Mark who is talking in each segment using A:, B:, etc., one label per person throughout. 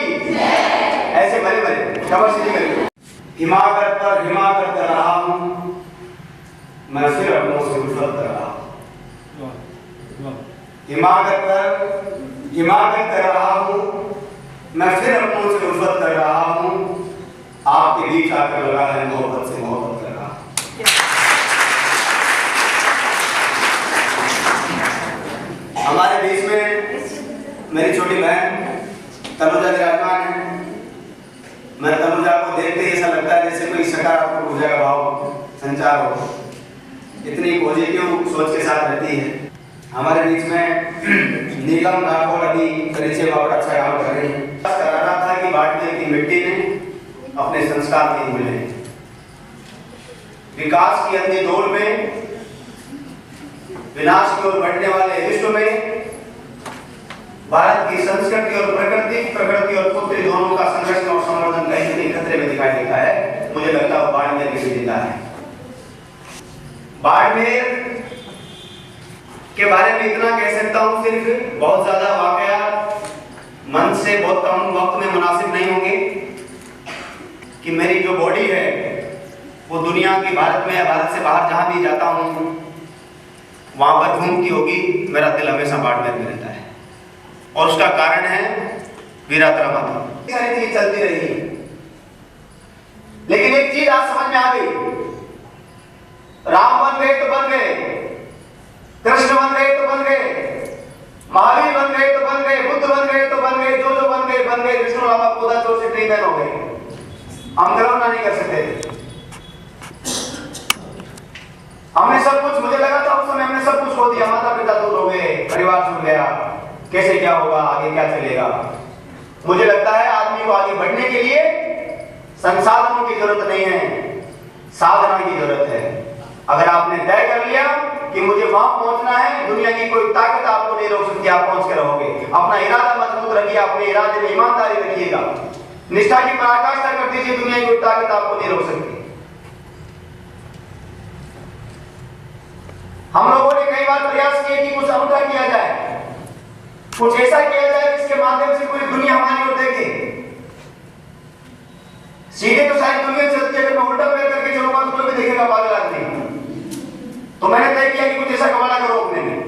A: की ऐसे भरे भरे कमर सीधी करें। हिमाकत पर हिमाकत कर रहा हूं, मैं फिर अपनों से उल्फत कर रहा हूं। हिमाकत पर हिमाकत कर रहा हूं, मैं फिर अपनों से उल्फत कर रहा हूं। आपके बीच आकर लगा है मोहब्बत से मोहब्बत कर रहा हूं। हमारे बीच में मेरी छोटी बहन तनुजा विराजमान है। मैं तनुजा को देखते ही ऐसा लगता है जैसे कोई सकारात्मक ऊर्जा का भाव संचार हो, इतनी पॉजिटिव सोच के साथ रहती है। हमारे बीच में नीलम राठौड़ अभी परिचय बहुत अच्छा काम कर रही है। कराना था कि बाड़मेर की मिट्टी ने अपने संस्कार नहीं भूले। विकास की अंधी दौड़ में विनाश की ओर बढ़ने वाले विश्व में भारत की संस्कृति और प्रकृति और पुत्री दोनों का संघर्ष और संवर्धन कहीं न कहीं खतरे में दिखाई देता है। मुझे लगता है बाड़मेर की जिंदा है। बाड़मेर के बारे में इतना कह सकता हूं, सिर्फ बहुत ज्यादा वाकया मन से बहुत कम वक्त में मुनासिब नहीं होंगे कि मेरी जो बॉडी है वो दुनिया की भारत में या भारत से बाहर जहां भी जाता हूं वहां पर घूमती होगी। मेरा दिल हमेशा बाड़मेर में रहता है और उसका कारण है वीरात्रा माता। सारी चीज चलती रही, लेकिन एक चीज आज समझ में आ गई, राम बन गए तो बन गए, कृष्ण बन गए तो बन गए, महावीर बन गए तो बन गए, बुद्ध बन गए तो बन गए, जो बन गए बन गए। विष्णु रामा पोदा चोर से ट्रेन मैन हो गए, हम कल्पना नहीं कर सकते। हमने सब कुछ, मुझे लगा था उस समय हमने सब कुछ खो दिया, माता पिता दूर हो गए, परिवार छूट गया, कैसे क्या होगा, आगे क्या चलेगा। मुझे लगता है आदमी को आगे बढ़ने के लिए संसाधनों की जरूरत नहीं है, साधना की जरूरत है। अगर आपने तय कर लिया कि मुझे वहां पहुंचना है, दुनिया की कोई ताकत आपको नहीं रोक सकती, आप पहुंच के रहोगे। अपना इरादा मजबूत रखिए, अपने इरादे में ईमानदारी रखिएगा, निष्ठा की पराकाष्ठा कर दीजिए, दुनिया की कोई ताकत आपको नहीं रोक सकती। हम लोगों ने कई बार प्रयास किए कि कुछ अनूठा किया जाए, कुछ ऐसा किया जाए जिसके माध्यम से पूरी दुनिया हमारी ओर देखे। सीधे तो सारी दुनिया चलती है, अगर मैं उल्टा पैर करके चलूंगा तो कोई भी देखेगा पागल आदमी। तो मैंने तय किया कि कुछ ऐसा कमाना करो अपने में।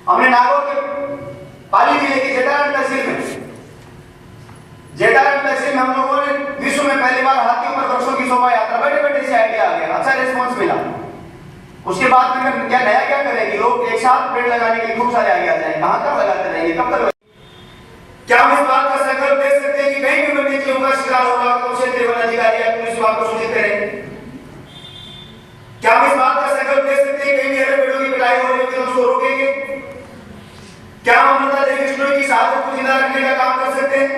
A: हमने नागौर के पाली जिले की जेठारन तहसील में हम लोगों ने विश्व में पहली बार हाथियों पर वृक्षों की शोभा यात्रा, बैठे बैठे से आइडिया आ गया, अच्छा रिस्पॉन्स मिला। उसके बाद में क्या नया क्या करें कि लोग एक साथ पेड़ लगाने के लिए खूब सारे आगे आ जाएंगे, कहां लगाते रहेंगे, कब तक? क्या हम इस बात का संकल्प ले सकते हैं कि कहीं भी वन्य जीवों का शिकार होगा तो क्षेत्रीय वन अधिकारी या पुलिस विभाग को सूचित करें? क्या हम इस बात का संकल्प ले सकते हैं कहीं भी हरे पेड़ों की कटाई हो रही है तो उसको रोकेंगे? क्या हम अमृता देवी विष्णु की शहादत को जिंदा रखने का काम कर सकते हैं?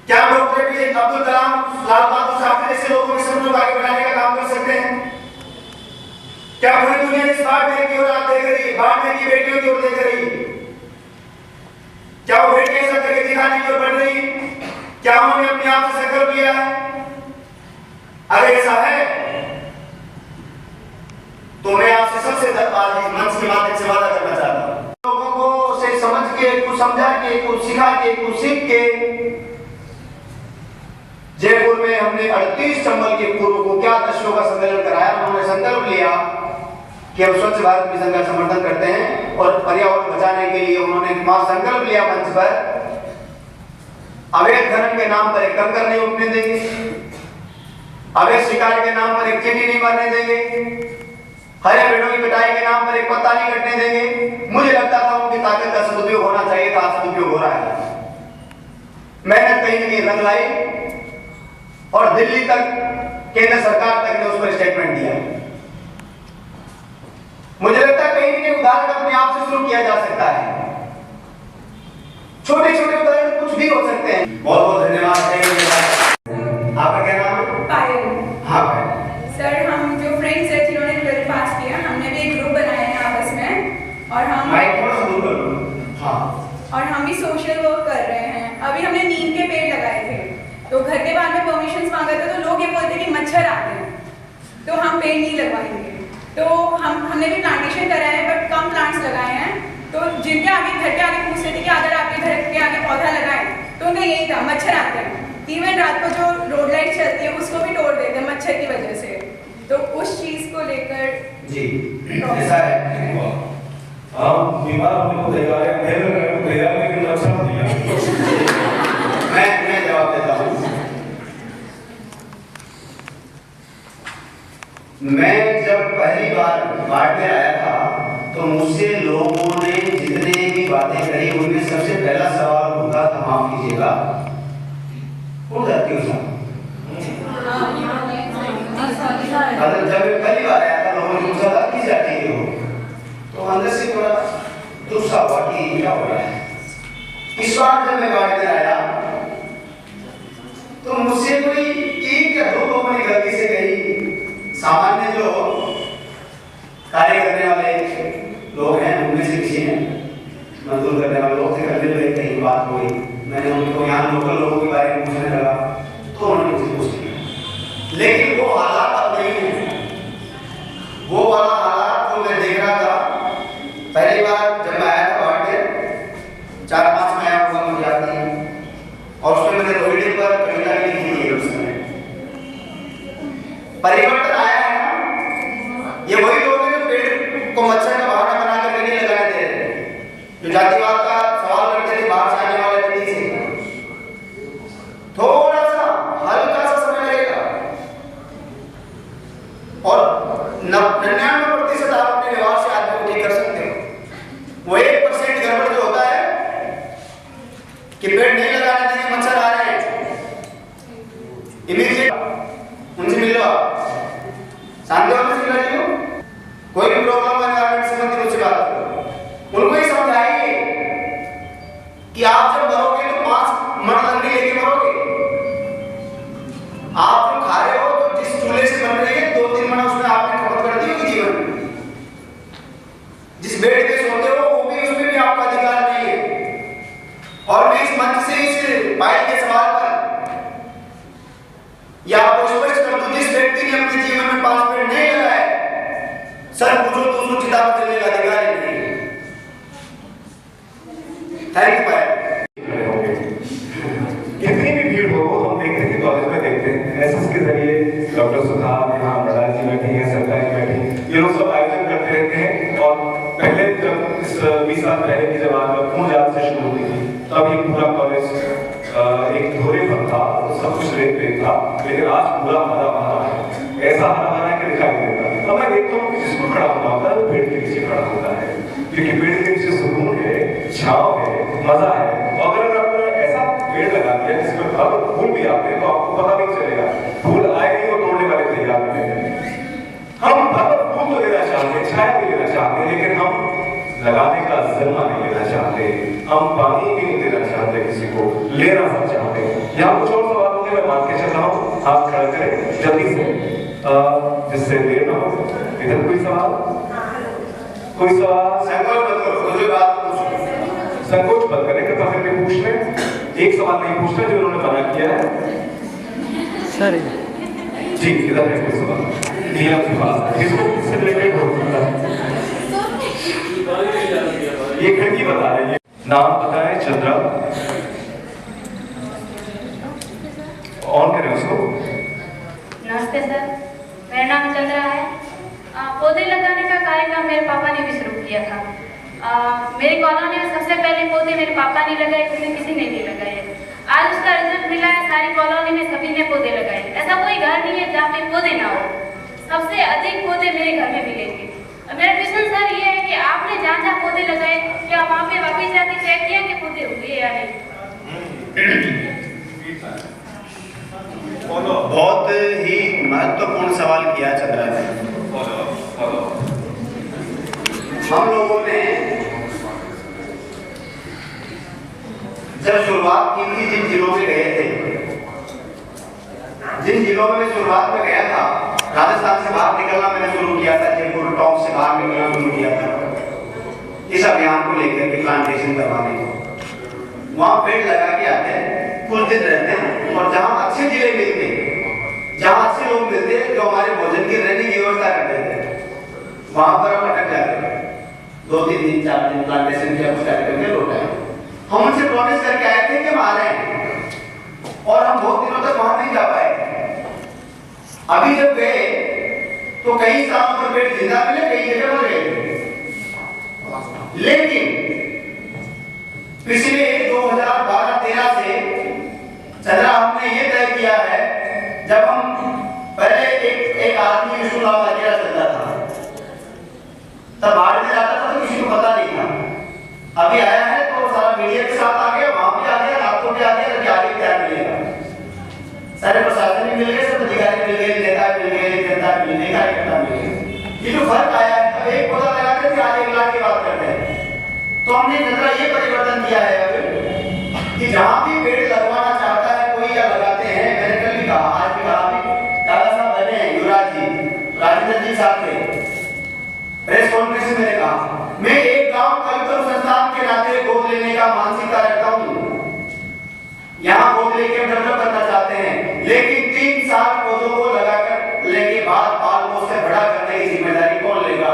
A: क्या हम डॉक्टर APJ अब्दुल कलाम, लाल बहादुर शास्त्री जैसे लोगों के सपनों को आगे बढ़ाने का काम कर सकते हैं? क्या पूरी दुनिया इस बाड़मेर की ओर देख रही है, बाड़मेर की बेटियों की ओर देख रही है? क्या वो बेटियां ऐसा करके दिखाने की ओर बढ़ रही है? क्या उन्होंने अपने आप से संकल्प लिया है? अगर ऐसा है तो मैं आपसे सबसे मंच के माध्यम से वादा करना चाहता हूं, लोगों को से समझ के, कुछ समझा के, कुछ सिखा के, कुछ सीख के। जयपुर में हमने 38 चंबल के पूर्व को क्या दशकों का सम्मेलन कराया। उन्होंने संकल्प लिया कि हम स्वच्छ भारत मिशन का समर्थन करते हैं और पर्यावरण बचाने के लिए उन्होंने संकल्प लिया मंच पर, अवैध खनन के नाम पर एक कंकर नहीं उठने देंगे, अवैध शिकार के नाम पर एक चींटी नहीं मारने देंगे, हरे पेड़ों की कटाई के नाम पर एक पत्ता नहीं कटने देंगे। मुझे लगता था उनकी ताकत का सदुपयोग होना चाहिए था, सदुपयोग हो रहा है। मेहनत कहीं न कहीं रंग लाई और दिल्ली तक केंद्र सरकार तक ने उस पर स्टेटमेंट दिया। मुझे लगता है कहीं न कहीं उदाहरण अपने आप से शुरू किया जा सकता है। छोटे छोटे उदाहरण कुछ भी हो सकते हैं। बहुत बहुत धन्यवाद। आपका क्या नाम है?
B: पायल।
A: हाँ
B: सर, हम जो फ्रेंड्स हैं जिन्होंने 12th पास किया, हमने भी एक ग्रुप बनाया है आपस में और हम और हम भी सोशल वर्क कर रहे हैं। अभी हमने नीम के पेड़ लगाए थे, तो घर के बाहर में परमिशन मांगा था, तो लोग ये बोलते कि मच्छर आते हैं तो हम पेड़ नहीं लगवाएंगे। तो हमने भी प्लांटेशन कराया है, बट कम प्लांट्स लगाए हैं। तो जिनके आगे घर के आगे पूछ रहे थे कि अगर आप उनका यही था, मच्छर आते हैं। इवन रात को जो रोड लाइट चलती है उसको भी तोड़ देते हैं मच्छर की वजह से। तो उस चीज को लेकर
A: जी ऐसा है।
C: हम बीमार होने को तैयार है, लेकिन लक्षण नहीं है।
A: मैं जवाब देता हूँ। मैं जब पहली बार बाड़मेर आया था तो मुझसे लोगों ने जितने भी बातें कही उनमें सबसे पहला सवाल होता था, माफ कीजिएगा, कौन जाती हो साहब? जब मैं पहली बार आया था लोगों ने पूछा था किस जाति के हो, तो अंदर से थोड़ा दुख सा हुआ कि क्या हो रहा है। इस बार जब मैं बाड़मेर आया तो मुझसे कोई एक या दो लोगों ने गलती से कही, सामान्य जो कार्य करने वाले लोग हैं उनमें से किसी ने, मजदूर करने वाले लोग से करने लगे, कहीं बात हुई, मैंने उनको यहाँ लोकल लोगों के बारे में पूछने लगा तो उन्होंने मुझसे पूछ लिया। लेकिन वो हालात अब नहीं है, वो वाला हालात जो मैं देख रहा था पहली बार जब मैं आया था बाड़मेर, 4-5 में आया हुआ मुझे याद नहीं, और उसमें मैंने रोहिणी पर कविता लिखी थी उस समय। परिवर्तन आया है ना, ये वही लोग हैं जो पेड़ को मच्छर का बहाना बना कर नहीं लगाने दे रहे, जो जातिवाद का सवाल करते थे बाहर से आने वाले व्यक्ति से। थोड़ा सा हल्का सा समय लगेगा और 99% आप अपने व्यवहार से आदमी को ठीक कर सकते हो। वो 1% गड़बड़ जो होता है कि पेड़ नहीं लगाने देंगे, मच्छर आ रहे हैं, इमीडिएट उनसे मिलो, शांति से मिला जी, कोई भी प्रॉब्लम है एनवायरमेंट से संबंधित मुझसे बात करो, उनको ही समझाइए कि आप जब मरोगे तो 5 मण लकड़ी लेके मरोगे। आप जो खा रहे हो तो जिस चूल्हे से बन रही है 2-3 मण उसमें आपने खपत कर दी होगी जीवन में। जिस बेड पे सोते हो वो भी उसमें भी आपका अधिकार नहीं है। और मैं इस मंच से इस बाइक के सवाल पर या आपको स्पष्ट कर दूं, जिस व्यक्ति ने अपने जीवन में 5 पेड़ नहीं लगाए, सर पूछो तो उसको किताब देने का अधिकार ही नहीं है। थैंक यू भाई।
C: कितनी भी भीड़ हो, हम देखते हैं कॉलेज में देखते हैं एसएस के जरिए डॉक्टर सुधार, यहाँ मृणाल जी बैठी हैं, सरकार बैठी, ये लोग सब आयोजन करते रहते हैं। और पहले जब इस 20 साल पहले की जब आप खून याद से शुरू हुई थी तब ये पूरा कॉलेज एक धोरे पर था, सब कुछ रेत पे था, लेकिन आज पूरा हरा भरा है, ऐसा हरा भरा है कि दिखाई नहीं देता। अब मैं देखता हूँ कि जिसको खड़ा होना होता है वो पेड़ के नीचे खड़ा होता है, क्योंकि पेड़ के नीचे सुकून है, छांव है, मजा है। और अगर आपने ऐसा पेड़ लगा दिया जिसमें फल फूल भी आते हैं तो आपको पता नहीं चलेगा, फूल आए नहीं वो तोड़ने वाले तैयार नहीं है। हम फल फूल तो लेना चाहते हैं, छाया भी लेना चाहते हैं, लेकिन हम लगाने का जन्मा नहीं लेना चाहते, हम पानी भी नहीं देना चाहते, किसी को लेना सब चाहते हैं। यहाँ कुछ और सवाल होंगे, मैं मान के चल रहा हूँ, हाथ खड़ा करें जल्दी से, जिससे देर ना हो। इधर कोई सवाल, कोई सवाल? संकोच मत करें, कृपया करके पूछ लें। एक सवाल नहीं पूछना जो उन्होंने मना किया है सर। जी इधर है कोई सवाल? नीलम के पास, इसको किससे रिलेटेड हो सकता है? ये खिड़की बता रही है, नाम बताएं। चंद्रा, ऑन करें उसको।
D: नमस्ते सर, मेरा नाम चंद्रा है। पौधे लगाने का कार्यक्रम मेरे पापा ने भी शुरू किया था। मेरी कॉलोनी में सबसे पहले पौधे मेरे पापा ने लगाए, उसने किसी ने नहीं लगाए। आज उसका रिजल्ट मिला है, सारी कॉलोनी में सभी ने पौधे लगाए। ऐसा कोई घर नहीं है जहाँ पे पौधे ना हो। सबसे अधिक पौधे मेरे घर में मिलेंगे। मेरा क्वेश्चन सर ये है कि आपने जहाँ जहाँ पौधे लगाए, क्या वहाँ पे वापिस जाके चेक किया कि पौधे उगे या नहीं?
A: बहुत ही महत्वपूर्ण सवाल किया चंद्रा ने। हम लोगों ने जब शुरुआत की थी, जिन जिलों में गए थे, जिन जिलों में शुरुआत में गया था, राजस्थान से बाहर निकलना मैंने शुरू किया था, जयपुर टॉप से बाहर निकलना शुरू किया था इस अभियान को लेकर के, प्लांटेशन करवाने को। वहां पेड़ लगा के आते हैं, कुछ दिन रहते हैं, और जहां अच्छे जिले मिलते हैं, जहां अच्छे लोग मिलते हैं जो हमारे भोजन की रहने की व्यवस्था करते थे, वहां पर हम अटक जाते हैं। 2-3 दिन 4 दिन प्लांटेशन किया, कुछ कार्यक्रम में लौट आए। हम उनसे प्रॉमिस करके आए थे कि हम आ रहे हैं, और हम बहुत दिनों तक वहां नहीं जा पाए। अभी जब गए तो कई स्थानों पर पेड़ जिंदा मिले, कई जगह मर गए। लेकिन पिछले 2012-13 से चंद्रा हमने ये तय किया है, जब हम पहले एक आदमी विष्णुलाल अकेला चलता था, तब बाढ़ में जाता था तो किसी को पता नहीं था। अभी आया है तो सारा मीडिया के साथ आ गया, वहां भी आ गया, आपको भी आ गया, अभी आगे क्या मिलेगा। सारे प्रशासन भी मिल गए, सब अधिकारी मिल गए, नेता मिल गए, जनता मिल गई, कार्यकर्ता मिल गए। ये जो फर्क आया है, अब एक पौधा लगाते थे, आज 1 लाख की बात करते हैं। तो हमने जरा ये परिवर्तन किया है अब कि जहां भी पेड़ लगवाना चाहता है कोई या लगाते हैं। मैंने कल भी कहा, आज भी कहा, काला साहब बने हैं, युवराज जी, राजेंद्र जी साहब थे प्रेस कॉन्फ्रेंस में। मैंने कहा मैं एक गांव कल्चर संस्थान के नाते गोद लेने का मानसिकता रखता हूं। यहां गोद लेके डेवलप करना चाहते हैं, लेकिन 3 साल पौधों को लगाकर लेके बाद पाल को से बड़ा करने की जिम्मेदारी कौन लेगा।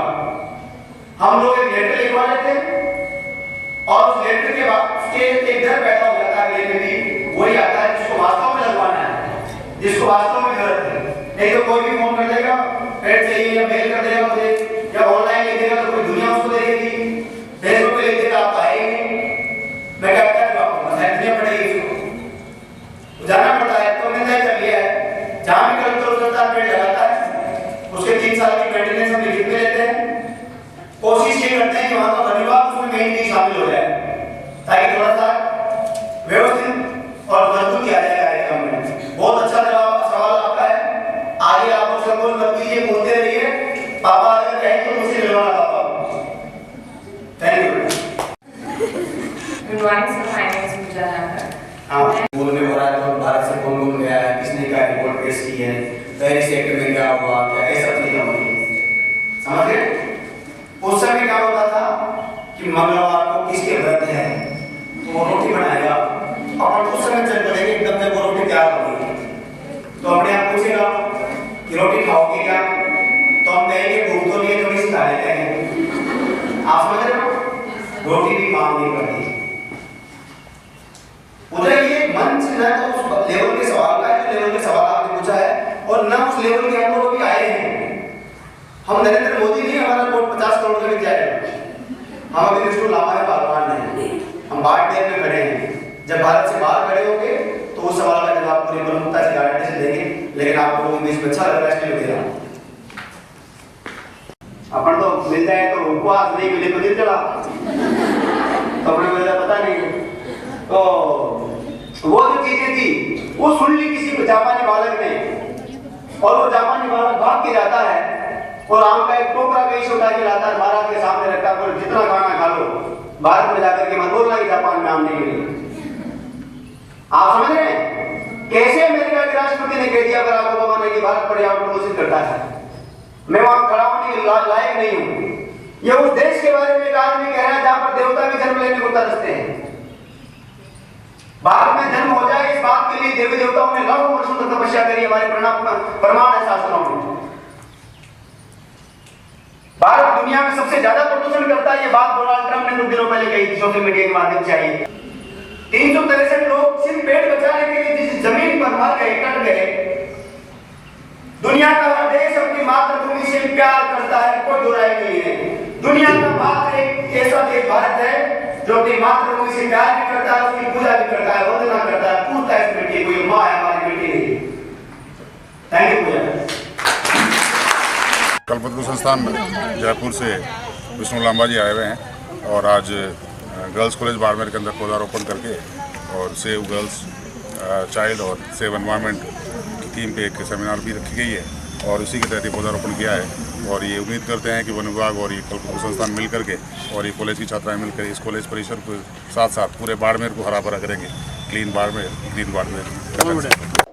A: हम लोग एक लेटर लिखवा लेते हैं और उस लेटर के बाद एक डर पैदा हो जाता है, लेटर भी वही आता है जिसको वास्तव में लगवाना है, जिसको वास्तव में जरूरत है। नहीं तो कोई भी फोन कर देगा, पेड़ चाहिए, या मेल कर देगा मुझे, या ऑनलाइन लिख देगा, तो पूरी दुनिया उसको देगी, फेसबुक पे लिख देगा, आप आएंगे। मैं क्या करूँ, आपको मसाइल पड़ेगी, जाना पड़ता है। तो मैंने तय कर लिया है, जहां भी कल्चर संस्थान पेड़ लगाता है उसके 3 साल की मेंटेनेंस हम लिख में लेते हैं। कोशिश ये करते हैं कि वहां का वन विभाग उसमें मेन शामिल हो जाए, ताकि थोड़ा सा व्यवस्थित और मजबूत किया जाए कार्यक्रम में। बहुत अच्छा सवाल आपका है, आगे आप लोग संकोच मत कीजिए, बोलते रहिए। पापा अगर कहें तो मुझसे मिलवाना पापा। Thank you.
E: Good morning sir, my name is Pooja Nagar.
A: बोल में हो रहा है तो भारत से कौन कौन गया है, किसने क्या रिपोर्ट पेश की है, पहले सेक्टर में क्या हुआ, क्या कैसा चीज हुई, समझ गए। उस समय क्या होता था कि मंगलवार को किसके व्रत है तो वो रोटी बनाएगा, और उस समय चल पड़ेगा एकदम से वो रोटी तैयार होगी। तो अपने आप पूछेगा कि रोटी खाओगे क्या, तो हम कहेंगे भूख तो नहीं है, थोड़ी सी खा लेते हैं। आप समझ रहे हो, रोटी भी मांगनी पड़ती है। उधर ये मन से ना तो उस लेवल के सवाल का है, जो लेवल के सवाल आपने पूछा है, और ना उस लेवल के हम लोग भी आए हैं। हम नरेंद्र मोदी नहीं, हमारा वोट 50 करोड़ का मिल जाएगा। हम अभी विष्णु लामा है, बागवान है, हम बाढ़ डेम में खड़े हैं। जब भारत से बाहर खड़े होंगे तो उस सवाल का जवाब पूरी प्रमुखता से गारंटी से देंगे। लेकिन आप लोगों को बीच में अच्छा लग रहा है, इसलिए दे रहा हूं। अपन तो मिल जाए तो उपवास, नहीं मिले तो दिल चला, तो अपने को पता नहीं। तो वो जो चीजें थी वो सुन ली किसी जापानी बालक ने, और वो जापानी बालक भाग के जाता है और आम का एक टोकरा कहीं से उठा के लाता है, महाराज के सामने रखता है, और जितना खाना खा लो, भारत में जाकर के मत बोलना कि जापान में आम नहीं मिले। आप समझ रहे हैं कैसे अमेरिका के राष्ट्रपति ने कह दिया बराक ओबामा ने कि भारत पर्यावरण प्रदूषित करता है। मैं वहां खड़ा होने के लायक नहीं हूं। ये उस देश के बारे में एक आदमी कह रहा है जहां पर देवता भी जन्म लेने को तरसते हैं। भारत में जन्म हो जाए इस बात के लिए देवी देवताओं ने लाखों वर्षों तक तपस्या करी, हमारे प्रमाण है शास्त्रों में। भारत दुनिया में सबसे ज्यादा प्रदूषण करता है, ये बात डोनाल्ड ट्रंप ने कुछ दिनों पहले कही थी सोशल मीडिया के माध्यम से आई। 363 लोग सिर्फ पेड़ बचाने के लिए जिस जमीन पर मर गए, कट गए। दुनिया का हर देश अपनी मातृभूमि से प्यार करता है, कोई दो राय नहीं है। दुनिया का मात्र एक ऐसा देश भारत है जो अपनी मातृभूमि से प्यार भी करता है, उसकी पूजा भी करता है, वंदना करता है, पूछता है इस बेटी को, ये माँ है हमारी बेटी नहीं। थैंक यू पूजा।
F: कल्पतरु संस्थान जयपुर से विष्णु लांबा जी आए हुए हैं, और आज गर्ल्स कॉलेज बाड़मेर के अंदर पौधारोपण करके और सेव गर्ल्स चाइल्ड और सेव एनवायरनमेंट की थीम पे एक सेमिनार भी रखी गई है, और इसी के तहत पौधारोपण किया है। और ये उम्मीद करते हैं कि वन विभाग और ये कल्पतरु संस्थान मिल करके और ये कॉलेज की छात्राएं मिलकर इस कॉलेज परिसर के साथ साथ पूरे बाड़मेर को हरा भरा करेंगे। Clean Barmer, green Barmer.